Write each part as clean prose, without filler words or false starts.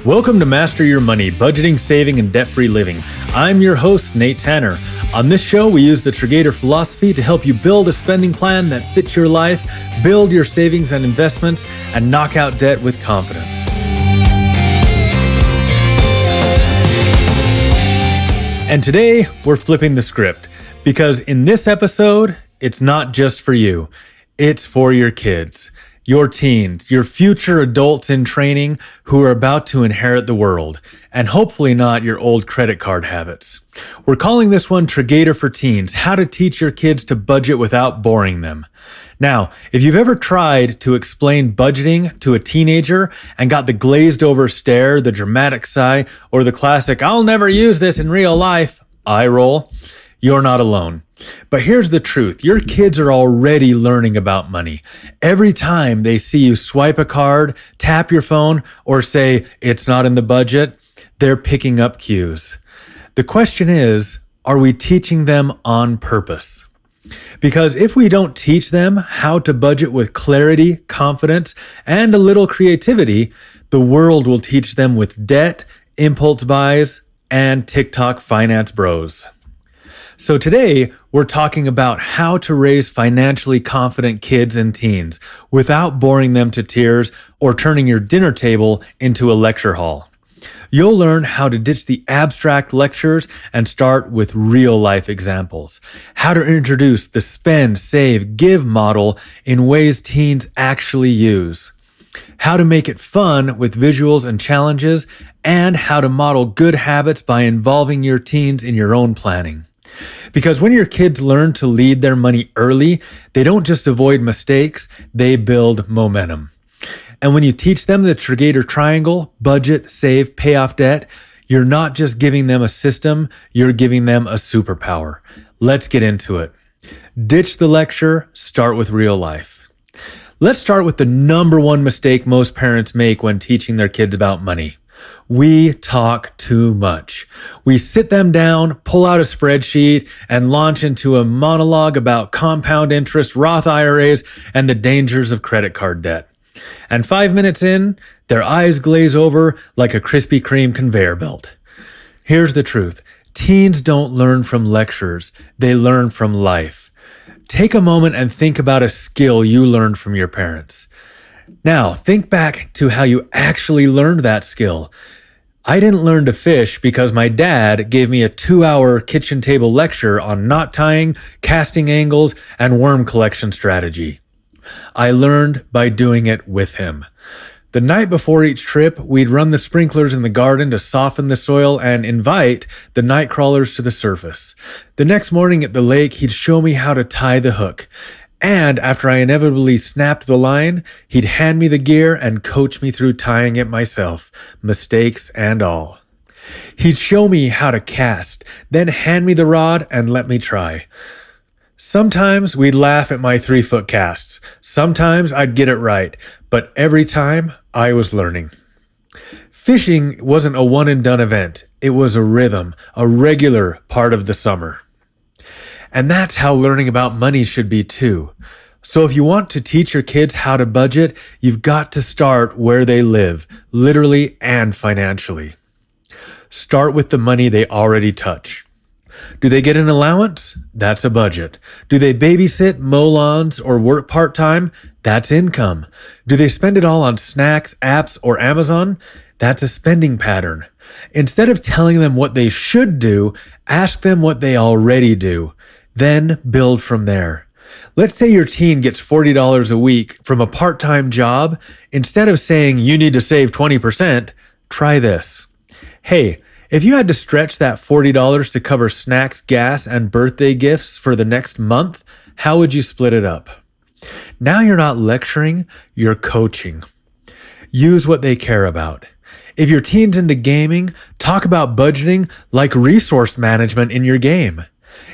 Welcome to Master Your Money, Budgeting, Saving, and Debt-Free Living. I'm your host, Nate Tanner. On this show, we use the Triggator philosophy to help you build a spending plan that fits your life, build your savings and investments, and knock out debt with confidence. And today, we're flipping the script, because in this episode, it's not just for you. It's for your kids, your teens, your future adults in training who are about to inherit the world, and hopefully not your old credit card habits. We're calling this one Triggator for Teens, how to teach your kids to budget without boring them. Now, if you've ever tried to explain budgeting to a teenager and got the glazed over stare, the dramatic sigh, or the classic, "I'll never use this in real life," eye roll, you're not alone. But here's the truth. Your kids are already learning about money. Every time they see you swipe a card, tap your phone, or say, "It's not in the budget," they're picking up cues. The question is, are we teaching them on purpose? Because if we don't teach them how to budget with clarity, confidence, and a little creativity, the world will teach them with debt, impulse buys, and TikTok finance bros. So today, we're talking about how to raise financially confident kids and teens without boring them to tears or turning your dinner table into a lecture hall. You'll learn how to ditch the abstract lectures and start with real-life examples. How to introduce the spend, save, give model in ways teens actually use. How to make it fun with visuals and challenges, and how to model good habits by involving your teens in your own planning. Because when your kids learn to lead their money early, they don't just avoid mistakes, they build momentum. And when you teach them the Triggator triangle, budget, save, pay off debt, you're not just giving them a system, you're giving them a superpower. Let's get into it. Ditch the lecture, start with real life. Let's start with the number one mistake most parents make when teaching their kids about money. We talk too much. We sit them down, pull out a spreadsheet, and launch into a monologue about compound interest, Roth IRAs, and the dangers of credit card debt. And 5 minutes in, their eyes glaze over like a Krispy Kreme conveyor belt. Here's the truth. Teens don't learn from lectures. They learn from life. Take a moment and think about a skill you learned from your parents. Now, think back to how you actually learned that skill. I didn't learn to fish because my dad gave me a 2-hour kitchen table lecture on knot tying, casting angles, and worm collection strategy. I learned by doing it with him. The night before each trip, we'd run the sprinklers in the garden to soften the soil and invite the night crawlers to the surface. The next morning at the lake, he'd show me how to tie the hook. And after I inevitably snapped the line, he'd hand me the gear and coach me through tying it myself, mistakes and all. He'd show me how to cast, then hand me the rod and let me try. Sometimes we'd laugh at my 3-foot casts. Sometimes I'd get it right, but every time I was learning. Fishing wasn't a one-and-done event. It was a rhythm, a regular part of the summer. And that's how learning about money should be too. So if you want to teach your kids how to budget, you've got to start where they live, literally and financially. Start with the money they already touch. Do they get an allowance? That's a budget. Do they babysit, mow lawns, or work part-time? That's income. Do they spend it all on snacks, apps, or Amazon? That's a spending pattern. Instead of telling them what they should do, ask them what they already do. Then build from there. Let's say your teen gets $40 a week from a part-time job. Instead of saying you need to save 20%, try this. Hey, if you had to stretch that $40 to cover snacks, gas, and birthday gifts for the next month, how would you split it up? Now you're not lecturing, you're coaching. Use what they care about. If your teen's into gaming, talk about budgeting like resource management in your game.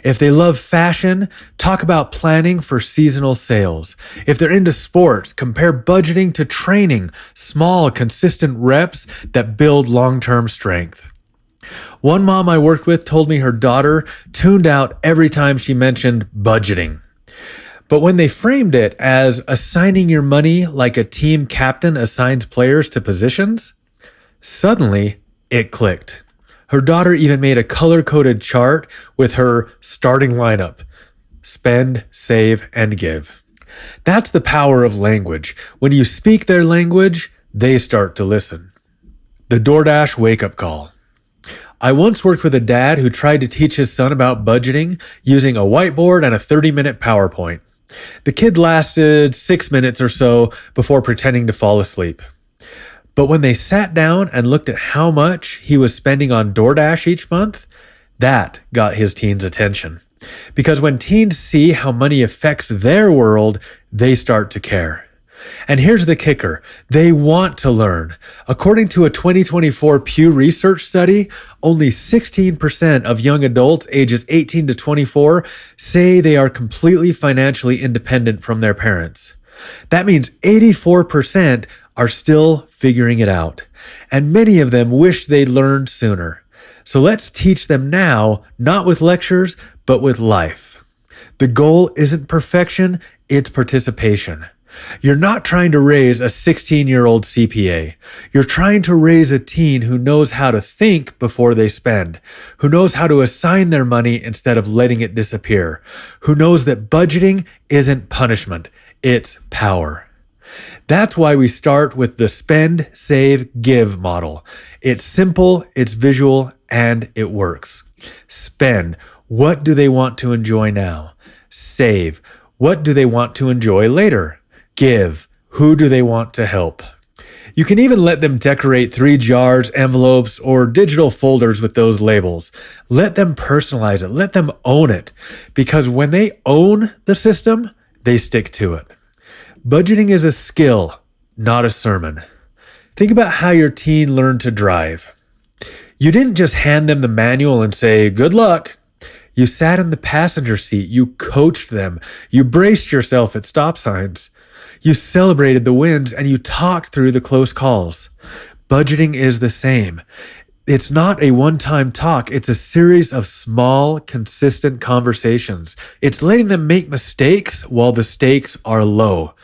If they love fashion, talk about planning for seasonal sales. If they're into sports, compare budgeting to training, small, consistent reps that build long-term strength. One mom I worked with told me her daughter tuned out every time she mentioned budgeting. But when they framed it as assigning your money like a team captain assigns players to positions, Suddenly, it clicked. Her daughter even made a color-coded chart with her starting lineup: spend, save, and give. That's the power of language. When you speak their language, they start to listen. The DoorDash wake-up call. I once worked with a dad who tried to teach his son about budgeting using a whiteboard and a 30-minute PowerPoint. The kid lasted 6 minutes or so before pretending to fall asleep. But when they sat down and looked at how much he was spending on DoorDash each month, that got his teen's attention. Because when teens see how money affects their world, they start to care. And here's the kicker. They want to learn. According to a 2024 Pew Research study, only 16% of young adults ages 18 to 24 say they are completely financially independent from their parents. That means 84% are still figuring it out. And many of them wish they'd learned sooner. So let's teach them now, not with lectures, but with life. The goal isn't perfection, it's participation. You're not trying to raise a 16-year-old CPA. You're trying to raise a teen who knows how to think before they spend, who knows how to assign their money instead of letting it disappear, who knows that budgeting isn't punishment, it's power. That's why we start with the spend, save, give model. It's simple, it's visual, and it works. Spend. What do they want to enjoy now? Save. What do they want to enjoy later? Give. Who do they want to help? You can even let them decorate 3 jars, envelopes, or digital folders with those labels. Let them personalize it. Let them own it. Because when they own the system, they stick to it. Budgeting is a skill, not a sermon. Think about how your teen learned to drive. You didn't just hand them the manual and say, "Good luck." You sat in the passenger seat. You coached them. You braced yourself at stop signs. You celebrated the wins and you talked through the close calls. Budgeting is the same. It's not a one-time talk. It's a series of small, consistent conversations. It's letting them make mistakes while the stakes are low.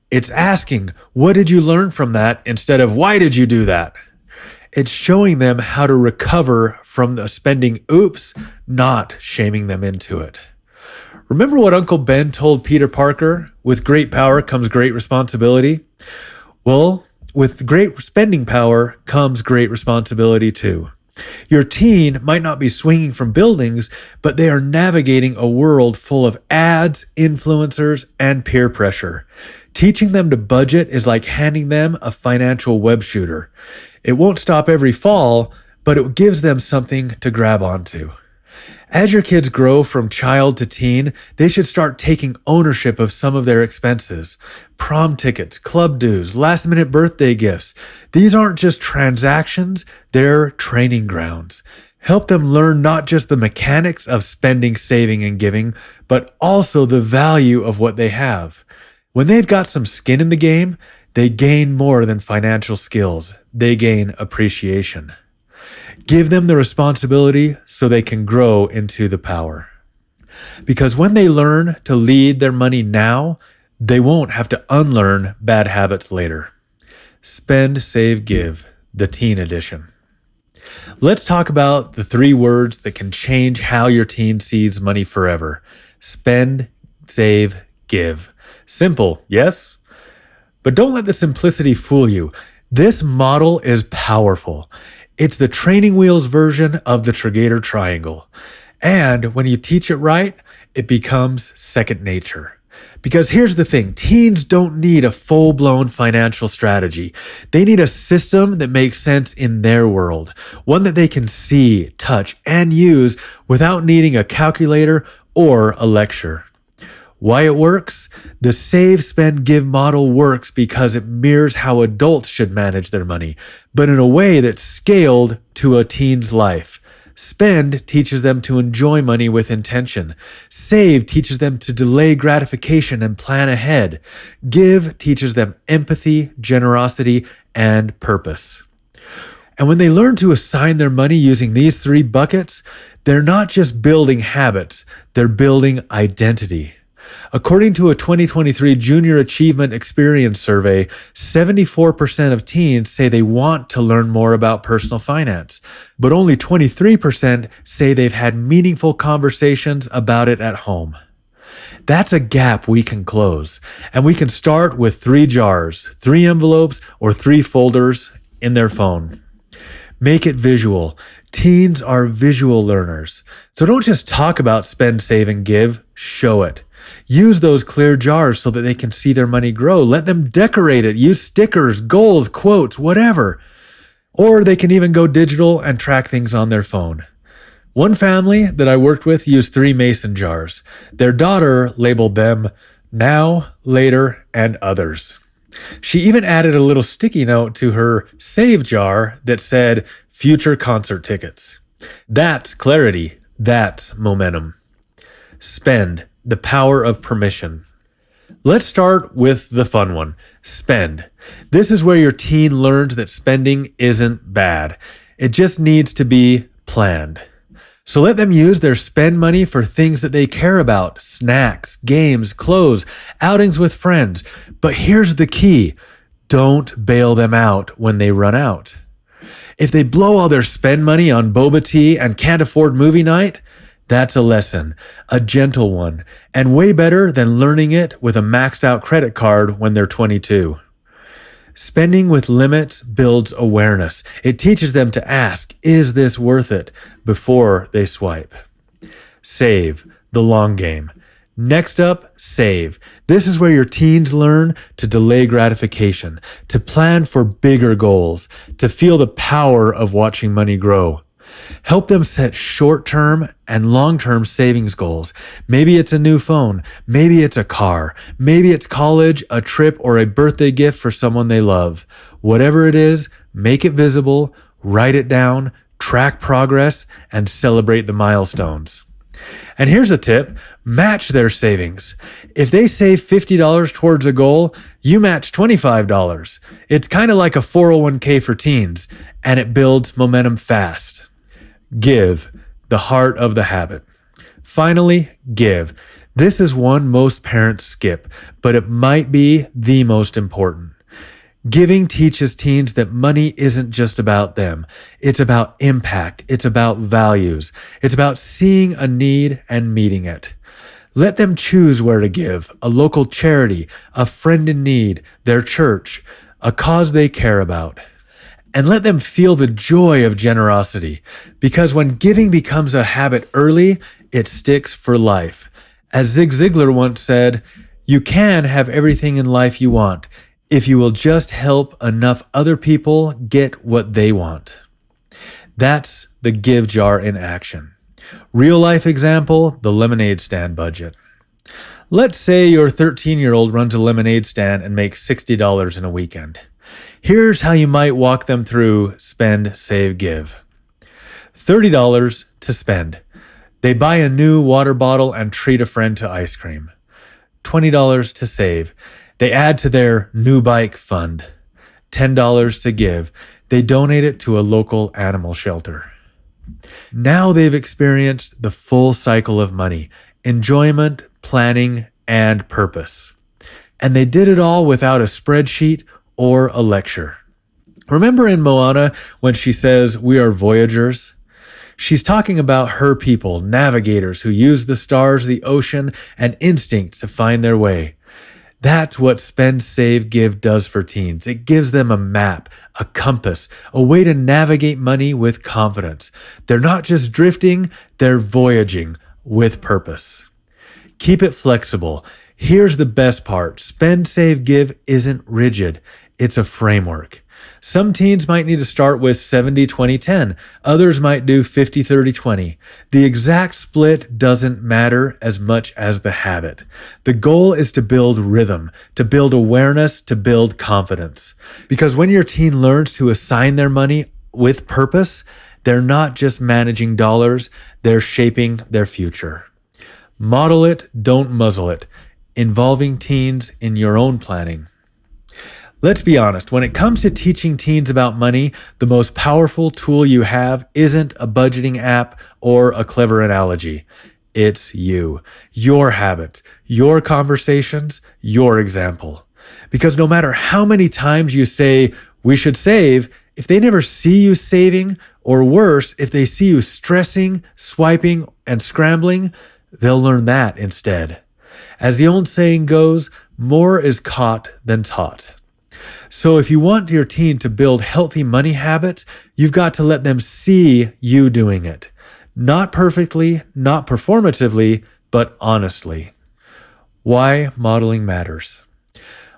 It's asking, "What did you learn from that?" instead of "Why did you do that?" It's showing them how to recover from the spending oops, not shaming them into it. Remember what Uncle Ben told Peter Parker? With great power comes great responsibility. Well, with great spending power comes great responsibility too. Your teen might not be swinging from buildings, but they are navigating a world full of ads, influencers, and peer pressure. Teaching them to budget is like handing them a financial web shooter. It won't stop every fall, but it gives them something to grab onto. As your kids grow from child to teen, they should start taking ownership of some of their expenses. Prom tickets, club dues, last-minute birthday gifts. These aren't just transactions, they're training grounds. Help them learn not just the mechanics of spending, saving, and giving, but also the value of what they have. When they've got some skin in the game, they gain more than financial skills. They gain appreciation. Give them the responsibility so they can grow into the power. Because when they learn to lead their money now, they won't have to unlearn bad habits later. Spend, save, give, the teen edition. Let's talk about the 3 words that can change how your teen sees money forever. Spend, save, give. Simple, yes? But don't let the simplicity fool you. This model is powerful. It's the training wheels version of the Triggator triangle. And when you teach it right, it becomes second nature. Because here's the thing, teens don't need a full-blown financial strategy. They need a system that makes sense in their world, one that they can see, touch, and use without needing a calculator or a lecture. Why it works? The save, spend, give model works because it mirrors how adults should manage their money, but in a way that's scaled to a teen's life. Spend teaches them to enjoy money with intention. Save teaches them to delay gratification and plan ahead. Give teaches them empathy, generosity, and purpose. And when they learn to assign their money using these 3 buckets, they're not just building habits, they're building identity. According to a 2023 Junior Achievement Experience survey, 74% of teens say they want to learn more about personal finance, but only 23% say they've had meaningful conversations about it at home. That's a gap we can close, and we can start with 3 jars, 3 envelopes, or 3 folders in their phone. Make it visual. Teens are visual learners. So don't just talk about spend, save, and give. Show it. Use those clear jars so that they can see their money grow. Let them decorate it. Use stickers, goals, quotes, whatever. Or they can even go digital and track things on their phone. One family that I worked with used 3 mason jars. Their daughter labeled them now, later, and others. She even added a little sticky note to her save jar that said future concert tickets. That's clarity. That's momentum. Spend, the power of permission. Let's start with the fun one, spend. This is where your teen learns that spending isn't bad. It just needs to be planned. So let them use their spend money for things that they care about, snacks, games, clothes, outings with friends. But here's the key. Don't bail them out when they run out. If they blow all their spend money on boba tea and can't afford movie night, that's a lesson, a gentle one, and way better than learning it with a maxed out credit card when they're 22. Spending with limits builds awareness. It teaches them to ask, is this worth it, before they swipe. Save, the long game. Next up, save. This is where your teens learn to delay gratification, to plan for bigger goals, to feel the power of watching money grow. Help them set short-term and long-term savings goals. Maybe it's a new phone. Maybe it's a car. Maybe it's college, a trip, or a birthday gift for someone they love. Whatever it is, make it visible, write it down, track progress, and celebrate the milestones. And here's a tip, match their savings. If they save $50 towards a goal, you match $25. It's kind of like a 401k for teens, and it builds momentum fast. Give, the heart of the habit. Finally, give. This is one most parents skip, but it might be the most important. Giving teaches teens that money isn't just about them. It's about impact. It's about values. It's about seeing a need and meeting it. Let them choose where to give, a local charity, a friend in need, their church, a cause they care about. And let them feel the joy of generosity, because when giving becomes a habit early, it sticks for life. As Zig Ziglar once said, you can have everything in life you want if you will just help enough other people get what they want. That's the give jar in action. Real life example, the lemonade stand budget. Let's say your 13-year-old runs a lemonade stand and makes $60 in a weekend. Here's how you might walk them through spend, save, give. $30 to spend. They buy a new water bottle and treat a friend to ice cream. $20 to save. They add to their new bike fund. $10 to give. They donate it to a local animal shelter. Now they've experienced the full cycle of money, enjoyment, planning, and purpose. And they did it all without a spreadsheet or a lecture. Remember in Moana when she says, we are voyagers? She's talking about her people, navigators who use the stars, the ocean, and instinct to find their way. That's what Spend, Save, Give does for teens. It gives them a map, a compass, a way to navigate money with confidence. They're not just drifting, they're voyaging with purpose. Keep it flexible. Here's the best part. Spend, Save, Give isn't rigid. It's a framework. Some teens might need to start with 70-20-10. Others might do 50-30-20. The exact split doesn't matter as much as the habit. The goal is to build rhythm, to build awareness, to build confidence. Because when your teen learns to assign their money with purpose, they're not just managing dollars, they're shaping their future. Model it, don't muzzle it. Involving teens in your own planning. Let's be honest, when it comes to teaching teens about money, the most powerful tool you have isn't a budgeting app or a clever analogy. It's you, your habits, your conversations, your example. Because no matter how many times you say, we should save, if they never see you saving, or worse, if they see you stressing, swiping, and scrambling, they'll learn that instead. As the old saying goes, more is caught than taught. So if you want your teen to build healthy money habits, you've got to let them see you doing it. Not perfectly, not performatively, but honestly. Why modeling matters.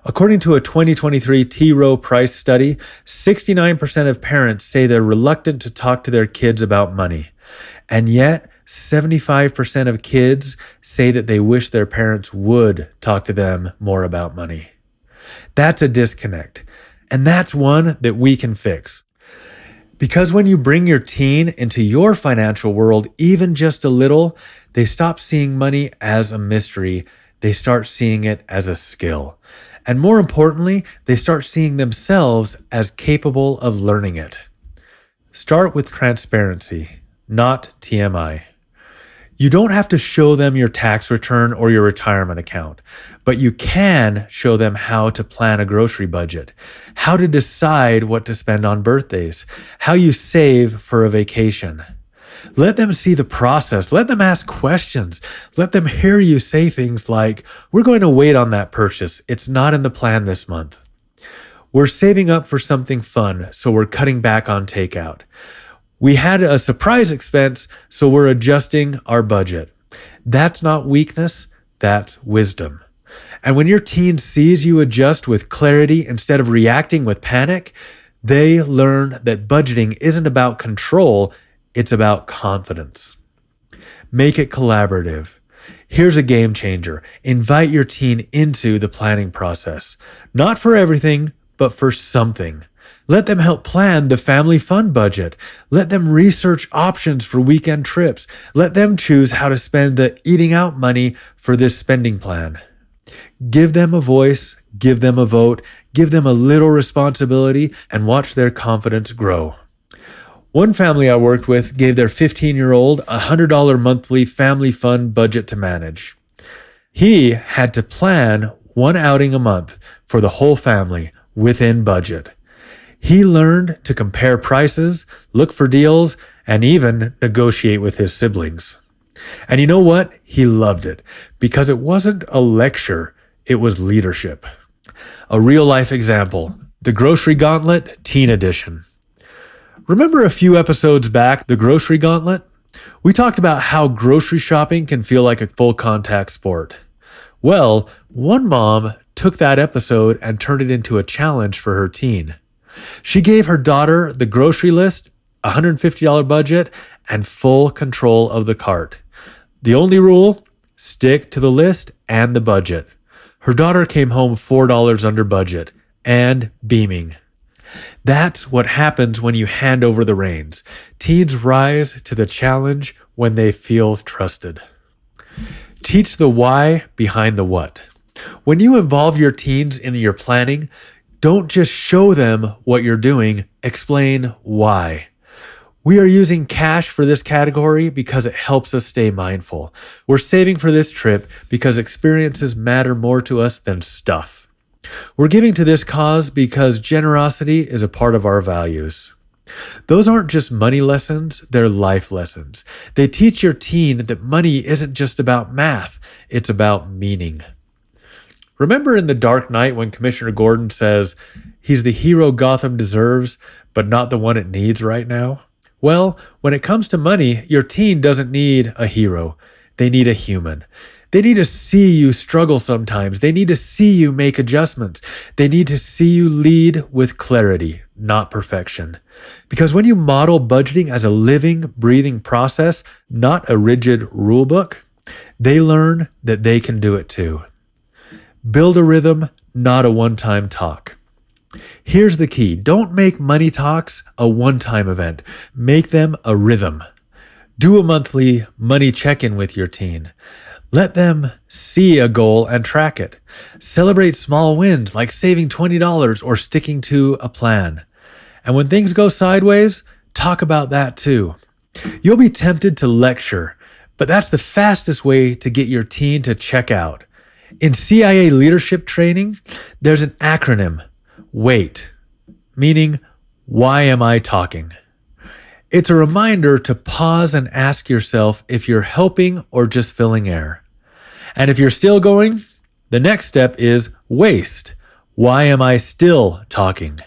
According to a 2023 T. Rowe Price study, 69% of parents say they're reluctant to talk to their kids about money. And yet, 75% of kids say that they wish their parents would talk to them more about money. That's a disconnect. And that's one that we can fix. Because when you bring your teen into your financial world, even just a little, they stop seeing money as a mystery. They start seeing it as a skill. And more importantly, they start seeing themselves as capable of learning it. Start with transparency, not TMI. You don't have to show them your tax return or your retirement account, but you can show them how to plan a grocery budget, how to decide what to spend on birthdays, how you save for a vacation. Let them see the process. Let them ask questions. Let them hear you say things like, we're going to wait on that purchase. It's not in the plan this month. We're saving up for something fun, so we're cutting back on takeout. We had a surprise expense, so we're adjusting our budget. That's not weakness, that's wisdom. And when your teen sees you adjust with clarity instead of reacting with panic, they learn that budgeting isn't about control, it's about confidence. Make it collaborative. Here's a game changer. Invite your teen into the planning process. Not for everything, but for something. Let them help plan the family fun budget. Let them research options for weekend trips. Let them choose how to spend the eating out money for this spending plan. Give them a voice, give them a vote, give them a little responsibility, and watch their confidence grow. One family I worked with gave their 15-year-old a $100 monthly family fun budget to manage. He had to plan one outing a month for the whole family within budget. He learned to compare prices, look for deals, and even negotiate with his siblings. And you know what? He loved it because it wasn't a lecture, it was leadership. A real-life example, the Grocery Gauntlet Teen Edition. Remember a few episodes back, the Grocery Gauntlet? We talked about how grocery shopping can feel like a full contact sport. Well, one mom took that episode and turned it into a challenge for her teen. She gave her daughter the grocery list, a $150 budget, and full control of the cart. The only rule, stick to the list and the budget. Her daughter came home $4 under budget and beaming. That's what happens when you hand over the reins. Teens rise to the challenge when they feel trusted. Teach the why behind the what. When you involve your teens in your planning, don't just show them what you're doing, explain why. We are using cash for this category because it helps us stay mindful. We're saving for this trip because experiences matter more to us than stuff. We're giving to this cause because generosity is a part of our values. Those aren't just money lessons, they're life lessons. They teach your teen that money isn't just about math, it's about meaning. Remember in The Dark Knight when Commissioner Gordon says, he's the hero Gotham deserves, but not the one it needs right now? Well, when it comes to money, your teen doesn't need a hero. They need a human. They need to see you struggle sometimes. They need to see you make adjustments. They need to see you lead with clarity, not perfection. Because when you model budgeting as a living, breathing process, not a rigid rule book, they learn that they can do it too. Build a rhythm, not a one-time talk. Here's the key. Don't make money talks a one-time event. Make them a rhythm. Do a monthly money check-in with your teen. Let them see a goal and track it. Celebrate small wins like saving $20 or sticking to a plan. And when things go sideways, talk about that too. You'll be tempted to lecture, but that's the fastest way to get your teen to check out. In CIA leadership training, there's an acronym, WAIT, meaning, why am I talking? It's a reminder to pause and ask yourself if you're helping or just filling air. And if you're still going, the next step is waste. Why am I still talking?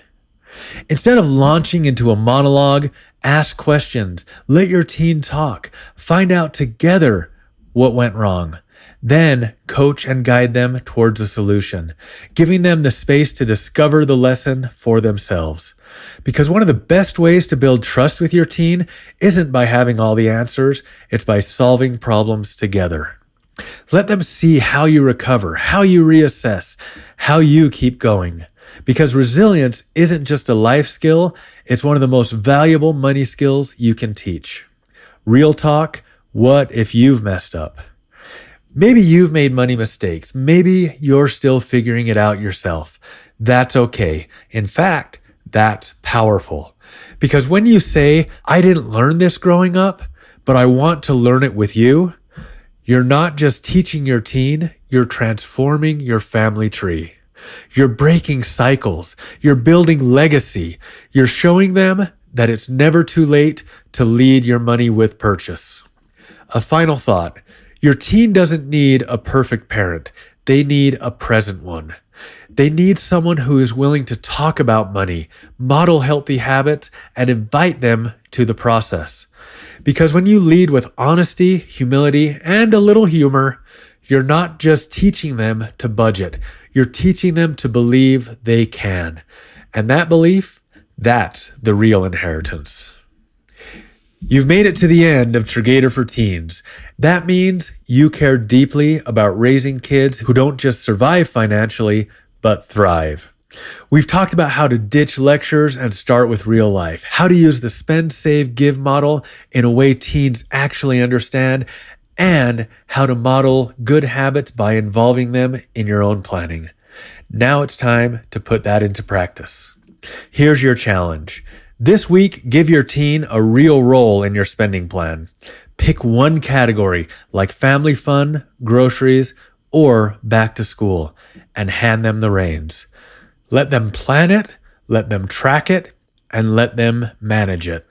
Instead of launching into a monologue, ask questions, let your teen talk, find out together what went wrong. Then coach and guide them towards a solution, giving them the space to discover the lesson for themselves. Because one of the best ways to build trust with your teen isn't by having all the answers, it's by solving problems together. Let them see how you recover, how you reassess, how you keep going. Because resilience isn't just a life skill, it's one of the most valuable money skills you can teach. Real talk, what if you've messed up? Maybe you've made money mistakes. Maybe you're still figuring it out yourself. That's okay. In fact, that's powerful. Because when you say, I didn't learn this growing up, but I want to learn it with you, you're not just teaching your teen, you're transforming your family tree. You're breaking cycles. You're building legacy. You're showing them that it's never too late to lead your money with purchase. A final thought. Your teen doesn't need a perfect parent. They need a present one. They need someone who is willing to talk about money, model healthy habits, and invite them to the process. Because when you lead with honesty, humility, and a little humor, you're not just teaching them to budget. You're teaching them to believe they can. And that belief, that's the real inheritance. You've made it to the end of Triggator for Teens. That means you care deeply about raising kids who don't just survive financially, but thrive. We've talked about how to ditch lectures and start with real life, how to use the spend, save, give model in a way teens actually understand, and how to model good habits by involving them in your own planning. Now it's time to put that into practice. Here's your challenge. This week, give your teen a real role in your spending plan. Pick one category like family fun, groceries, or back to school, and hand them the reins. Let them plan it, let them track it, and let them manage it.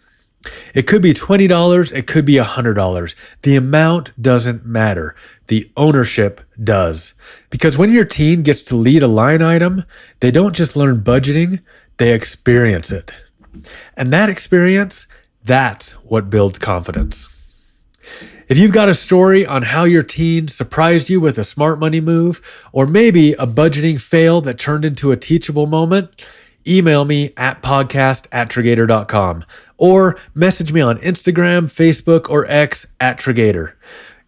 It could be $20, it could be $100. The amount doesn't matter. The ownership does. Because when your teen gets to lead a line item, they don't just learn budgeting, they experience it. And that experience, that's what builds confidence. If you've got a story on how your teen surprised you with a smart money move, or maybe a budgeting fail that turned into a teachable moment, email me at podcast@Triggator.com or message me on Instagram, Facebook, or X @Triggator.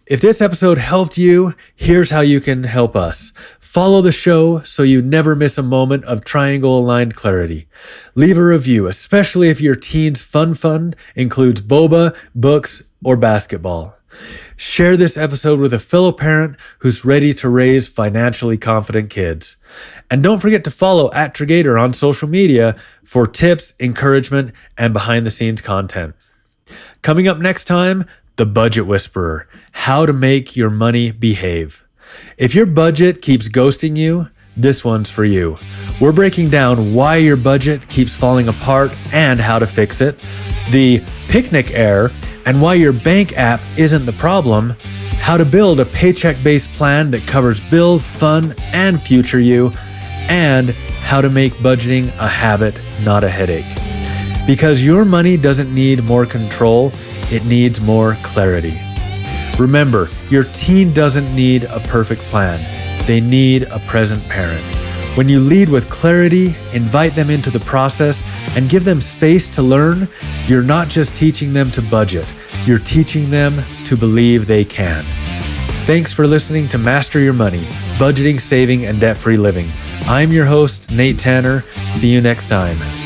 If this episode helped you, here's how you can help us. Follow the show so you never miss a moment of triangle-aligned clarity. Leave a review, especially if your teen's fun fund includes boba, books, or basketball. Share this episode with a fellow parent who's ready to raise financially confident kids. And don't forget to follow @Triggator on social media for tips, encouragement, and behind-the-scenes content. Coming up next time, The Budget Whisperer, how to make your money behave. If your budget keeps ghosting you, this one's for you. We're breaking down why your budget keeps falling apart and how to fix it, the picnic error, and why your bank app isn't the problem, how to build a paycheck-based plan that covers bills, fun, and future you, and how to make budgeting a habit, not a headache. Because your money doesn't need more control, it needs more clarity. Remember, your teen doesn't need a perfect plan. They need a present parent. When you lead with clarity, invite them into the process, and give them space to learn, you're not just teaching them to budget, you're teaching them to believe they can. Thanks for listening to Master Your Money, Budgeting, Saving, and Debt-Free Living. I'm your host, Nate Tanner. See you next time.